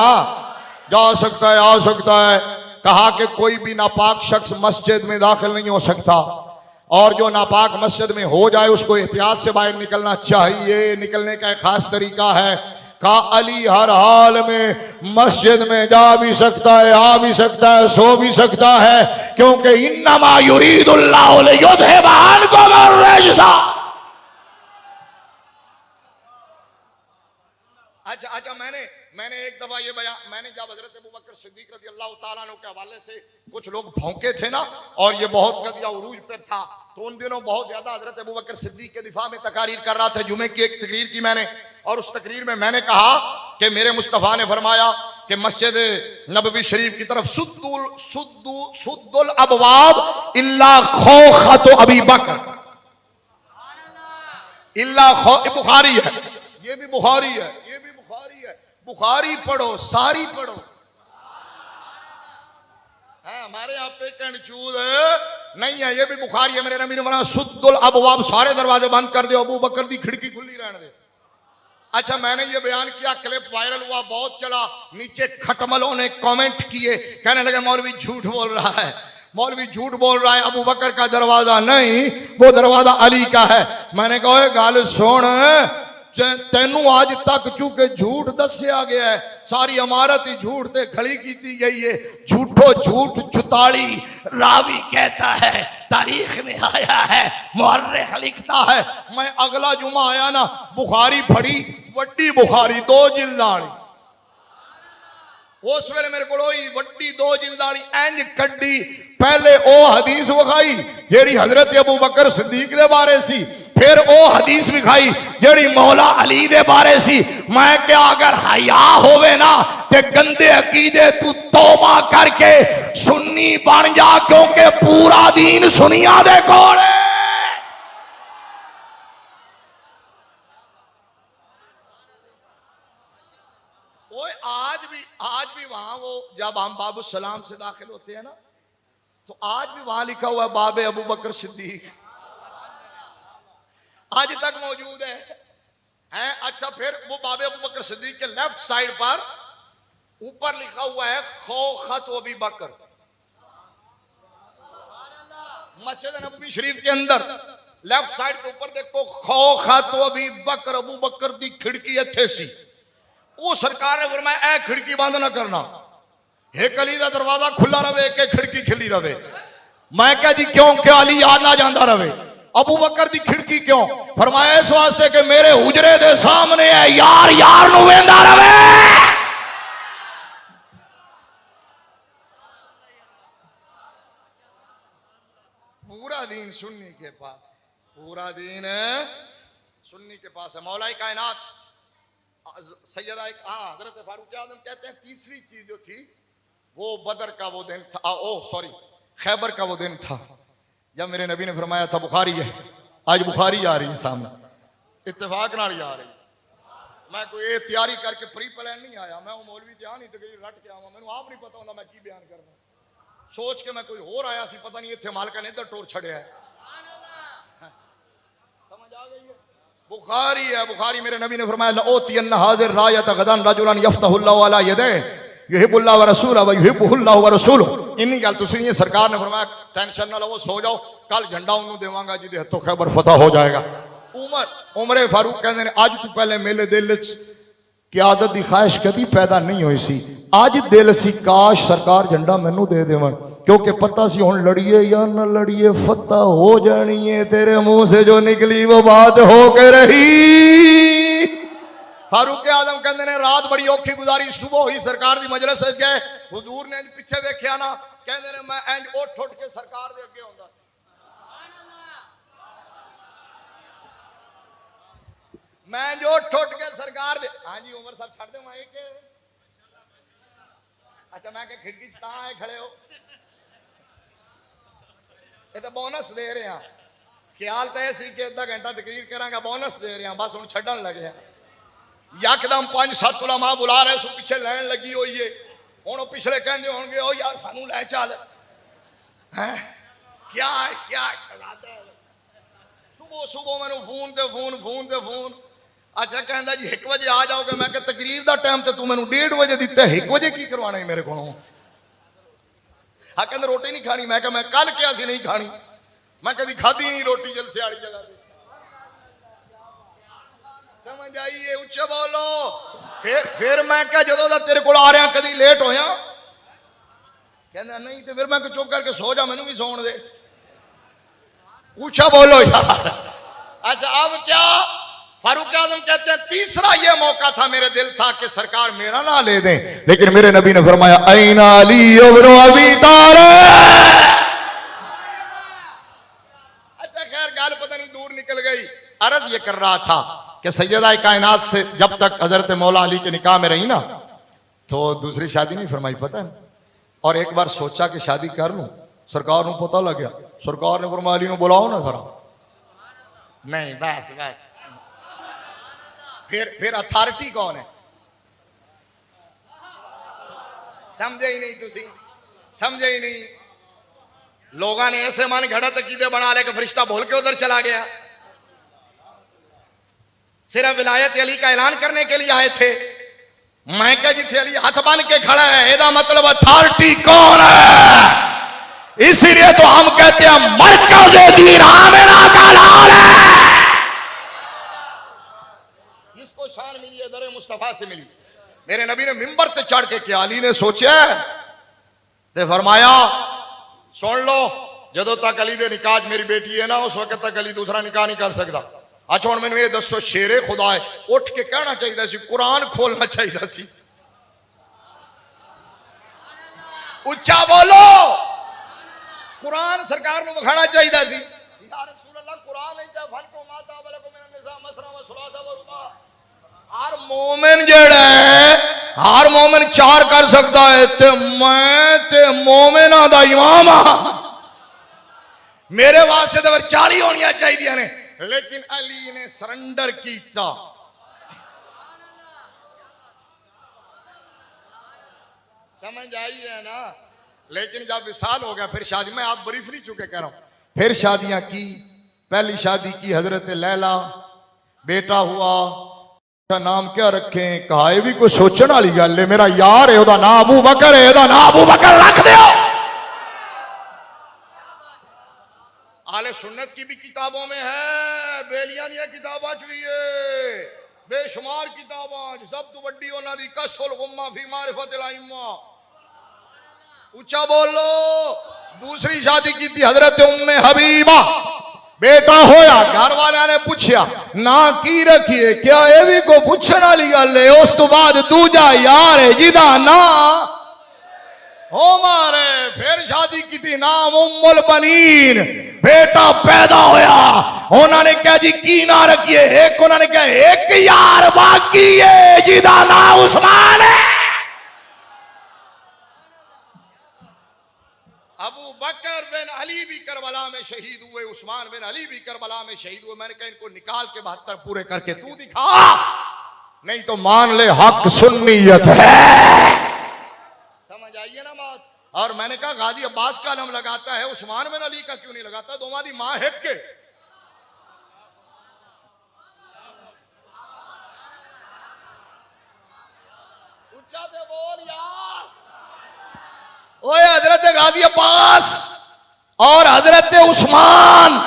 जा सकता है आ सकता है। कहा कि कोई भी नापाक शख्स मस्जिद में दाखिल नहीं हो सकता और जो नापाक मस्जिद में हो जाए उसको एहतियात से बाहर निकलना चाहिए। निकलने का एक खास तरीका है। कहा अली हर हाल में मस्जिद में जा भी सकता है, आ भी सकता है, सो भी सकता है, क्योंकि इन्नमा युरीदुल्लाहु लियुज़हिबा अन्कुम अर्रिज्सा। अच्छा मैंने एक दफा ये बयान, मैंने जब हजरत अबू बकर सिद्दीक रज़ी अल्लाह ताला अन्हु के हवाले से कुछ लोग भौंके थे ना, और ये बहुत कदिया उरूज पे था, तो उन दिनों बहुत ज्यादा हजरत अबू बकर सिद्दीक के दिफा में तकारीर कर रहा था। जुमे की एक तकरीर की मैंने, और उस तकरीर में मैंने कहा कि मेरे मुस्तफ़ा ने फरमाया कि मस्जिद नबवी शरीफ की तरफ सुद्दुल अबवाब इल्ला खौखत अबी बकर इल्ला खौ, बुखारी है, ये भी बुखारी है, ये भी बुखारी है। बुखारी पढ़ो, सारी पढ़ो। हमारे यहाँ पे कंचूद नहीं है, ये भी बुखारी है। मेरे नबी ने फरमाया सुद्दुल अबवाब, सारे दरवाजे बंद कर दो, अबू बकर दी खिड़की खुली रहने दे। अच्छा मैंने ये बयान किया, क्लिप वायरल हुआ, बहुत चला। नीचे खटमलों ने कमेंट किए, कहने लगे मौलवी झूठ बोल रहा है, मौलवी झूठ बोल रहा है, अबू बकर का दरवाजा नहीं, वो दरवाजा अली का है। मैंने कहा गाल सुन, तेनू आज तक चूंकि झूठ दसिया गया है, सारी इमारत ही झूठ से खड़ी की गई है। झूठो झूठ चुताली रावी कहता है, तारीख में आया है, मुअर्रिख लिखता है। मैं अगला जुमा आया ना, बुखारी पढ़ी, वड्डी बुखारी 2 जिल्दाड़ी, उस वेले मेरे को वड्डी 2 जिल्दाड़ी इंज कड्डी। पहले ओ हदीस विखाई जेड़ी हजरत अबू बकर सिद्दीक दे बारे सी, फिर ओ हदीस विखाई जेड़ी मौला अली दे बारे सी। मैं क्या अगर हया होवे ना ते गंदे अकीदे तू तौबा करके सुन्नी बन जा, क्योंकि पूरा दीन सुनिया दे कोल है। ओए आज भी वहां वो जब हम बाबू सलाम से दाखिल होते हैं ना, तो आज भी वहां लिखा हुआ है बाबे अबू बकर सिद्दीक, आज तक मौजूद है। अच्छा फिर वो बाबे अबू बकर सिद्दीक के लेफ्ट साइड पर ऊपर लिखा हुआ है खौखत अबी बकर। मस्जिद नबवी शरीफ के अंदर लेफ्ट साइड के ऊपर देखो खौखत अबी बकर, अबू बकर दी खिड़की अच्छे सी। वो सरकार ने फरमाया ए खिड़की बंद ना करना, एक अली का दरवाजा खुला रहे, एक खिड़की खुली रहे। मैं क्या जी क्यों, क्या अली आ ना जाता रहे, अबू बकर दी खिड़की क्यों? फरमाया इस वास्ते कि मेरे हुजरे दे सामने है, यार यार नु वेंदा रहे। पूरा दीन सुन्नी के पास, पूरा दीन सुन्नी के पास है। मौलाई कायनात सैयदा हजरत फारूक आजम कहते हैं तीसरी चीज जो थी वो बदर का वो दिन था, खैबर का वो दिन था जब मेरे नबी ने फरमाया था। बुखारी है, आज बुखारी आ रही है सामने, इत्तेफाक नाल आ रही। मैं कोई ये तैयारी करके प्री प्लान नहीं आया, मैं वो मौलवी ध्यान नहीं तकरीर रट के आवा, मैंने आप नहीं पता होता मैं की बयान करना, सोच के मैं कोई होर आया सी, पता नहीं इतने मालका ने इधर टोर छड़िया है। समझ आ गई है? बुखारी है, बुखारी मेरे नबी ने फरमाया लओतियन हाजिर रायत गदन रजुलन यफ्तहुल्लाहु अला यदे युहिब्बुल्लाह व रसूलहु व युहिब्बुहुल्लाह व रसूलुहु। इन्नी गल तुसी ये सरकार ने फरमाया टेंशन ना लो, सो जाओ, कल झंडा उन्होंने देवांगा जिहदे हत्थों खैबर फतह हो जाएगा। उमर फारूक कहते हैं अज तो पहले मेरे दिल की आदत की ख्वाहिश कभी पैदा नहीं हुई सी, अज दिल सी काश सरकार झंडा मैनू दे देवन। क्योंकि पता सी हुण लड़िए या न लड़िए फतह हो जानी है। तेरे मुंह से जो निकली वो बात हो के रही। फारूक आजम कहते ने रात बड़ी औखी गुजारी, सुबह ही सरकार दी मजलिस गए। हुजूर ने पिछे वेख्या ना, कहते ने मैं इंज उठ के सरकार दे अगे हुंदा सी। मैं जो उठ के सरकार दे, हाँ जी उमर साहब छड़ दे माइक। अच्छा मैं खिड़की च आए खड़े हो, ये तो बोनस दे रहे हैं। ख्याल तो यह सी कि अद्धा घंटा तकरीर करांगा, बोनस दे रहे हैं, बस हुण छड्डण लगे हैं। यकदम 5-7 उलमा बुला रहे सो, पिछे लैन लगी हुई है। हुण पिछले कहंदे होणगे ओ यार सानू लै चल, हैं क्या है क्या शराब है। सुबह सुबह मैनू फोन ते फोन। अच्छा कहंदा जी 1 बजे आ जाओगे। मैं कहा तकरीर दा टाइम तो तू मैनू 1:30 बजे दिता, 1 बजे की करवाना है मेरे कोलों। हाँ कहंदे रोटी नहीं खानी। मैं कहा मैं कल क्या सी नहीं खानी, मैं कभी खाधी नहीं रोटी जलसे वाली जगह पे। समझ आइए, उच्चा बोलो। फिर मैं क्या जदों दा तेरे कोल आ रहा कभी लेट होया? कहंदा नहीं तो फिर मैं चुप करके सो जा, मैनू भी सोण दे। ऊंचा बोलो यार। अच्छा अब क्या? फारूक आजम कहते हैं तीसरा ये मौका था, मेरे दिल था कि सरकार मेरा ना ले दें, लेकिन मेरे नबी ने फरमाया ऐना अली इब्न अबी तालिब। अच्छा खैर गाल पता नहीं दूर निकल गई। अर्ज ये कर रहा था कि सैयदा कायनात से जब तक हजरत मौला अली के निकाह में रही ना, तो दूसरी शादी नहीं फरमाई, पता है। और एक बार सोचा कि शादी कर लूं, सरकार को पता लग गया। सरकार ने फरमाया अली को बुलाओ ना जरा। नहीं बस बस। फिर अथॉरिटी कौन है? समझे ही नहीं, तुसी समझे ही नहीं। लोगों ने ऐसे मन घड़त अकीदे बना ले कि फरिश्ता बोल के उधर चला गया। सिर्फ विलायत अली का ऐलान करने के लिए आए थे। मैं क्या जिथे अली हाथ बन के खड़ा है, ਇਹਦਾ मतलब अथॉरिटी कौन है? इसीलिए तो हम कहते हैं मरकज़े दीन आमिना का लाल है। इसको शान मिली है दरे मुस्तफा से मिली। मेरे नबी ने मिंबर पे चढ़ के क्या अली ने सोचा ते फरमाया सुन लो, जदों तक अली दे निकाह मेरी बेटी है ना, उस वक्त तक अली दूसरा निकाह नहीं कर सकता। अच्छा हुण मैनूं ये दसो, शेरे खुदा है उठ के कहना चाहिए सी, कुरान खोलना चाहिए सी। उच्चा बोलो। कुरान सरकार को दिखाना चाहिए सी। या रसूल अल्लाह कुरान नहीं चाहे फल को माता वाले को मेरा निसा मसरा व सुलासा व रुबा। हर मोमिन जेड़ा है, हर मोमिन 4 कर सकता है। ते मैं ते मोमिना दा इमाम हां, मेरे वास्ते तो 40 होनी चाहिए ने। लेकिन अली ने सरेंडर किया। समझ आई है ना? लेकिन जब विसाल हो गया फिर शादी, मैं आप ब्रीफली चुके कह रहा हूं, फिर शादियां की। पहली शादी की हजरत लैला, बेटा हुआ। नाम क्या रखें? कहा ये भी कोई सोचने वाली गल है। मेरा यार है, ओदा नाम अबू बकर है, ओदा नाम अबू बकर रख दो। आले सुन्नत की भी किताबों में है, बेलियां दी किताबां च भी है, बेशुमार किताबां। सब तो बड़ी उन्हां दी कशफुल गुम्मा फी मारिफतिल अइम्मा। ऊंचा बोलो। दूसरी शादी की थी हजरत उम्मे हबीबा, बेटा होया। घर वाले ने पूछा ना की रखिए, क्या ये भी को पूछने वाली गल है? उस तो बाद दूजा यार है जिदा ना हो मारे। फिर शादी की थी, नाम उम्मुल बनीन, बेटा पैदा होया। उन्होंने कहा जी की ना रखिए? एक उन्होंने कहा एक यार बाकी है जिदा ना उस्मान है। अबू बकर बिन अली भी करबला में शहीद हुए, उस्मान बिन अली भी करबला में शहीद हुए। मैंने कहा इनको निकाल के 72 पूरे करके तू दिखा, नहीं तो मान ले हक सुन्नियत है। समझ आइए ना बात? और मैंने कहा गाजी अब्बास का नाम लगाता है, उस्मान बिन अली का क्यों नहीं लगाता? दोवां दी मां हिक के। उच्चा से बोल यार। ओए हजरत गाजी अब्बास और हजरत उस्मान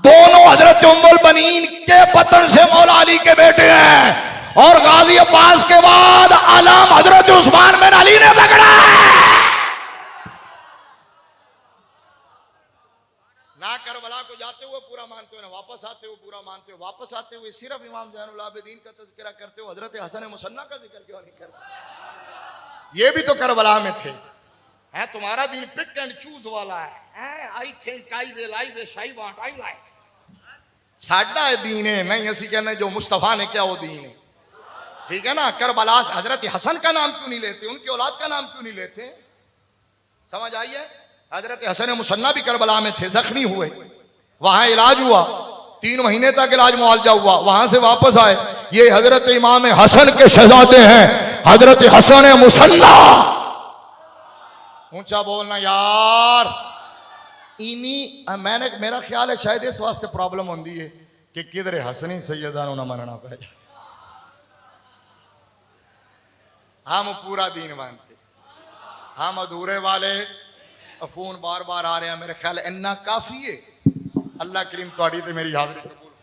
दोनों हजरत उम्मुल बनीन के बतन से मौला अली के बेटे हैं। और गाजी अब्बास के बाद आलम हजरत उस्मान बिन अली ने पकड़ा है। मानते हो, वापस आते हुए सिर्फ इमाम ज़ैनुल आबिदीन का तज़किरा करते हो, हजरत हसन मुसन्ना का जिक्र क्यों नहीं करते? ये भी तो करबला में थे। है तुम्हारा दीन पिक एंड चूज वाला है। I think I will, I wish, I want, I like. साडा दीन है नहीं, असी कहने जो मुस्तफा ने क्या वो दीन है। ठीक है ना? करबला हजरत हसन का नाम क्यों नहीं लेते, उनकी औलाद का नाम क्यों नहीं लेते? समझ आई है? हजरत हसन मुसन्ना भी करबला में थे, जख्मी हुए, वहां इलाज हुआ, 3 महीने तक इलाज मुआवजा हुआ, वहां से वापस आए। ये हजरत इमाम हसन के शहजादे हैं, हजरत हसन मुसन्ना। ऊंचा बोलना यार। इन्हीं मैंने, मेरा ख्याल है शायद इस वास्ते प्रॉब्लम होती है कि किधरे हसनी सैयदा ना मनना पै। हम पूरा दीन मानते, हम अधूरे वाले। फोन बार बार आ रहे हैं, मेरे ख्याल इन्ना काफी है। अल्लाह करीम तुहाडी ते मेरी हाज़री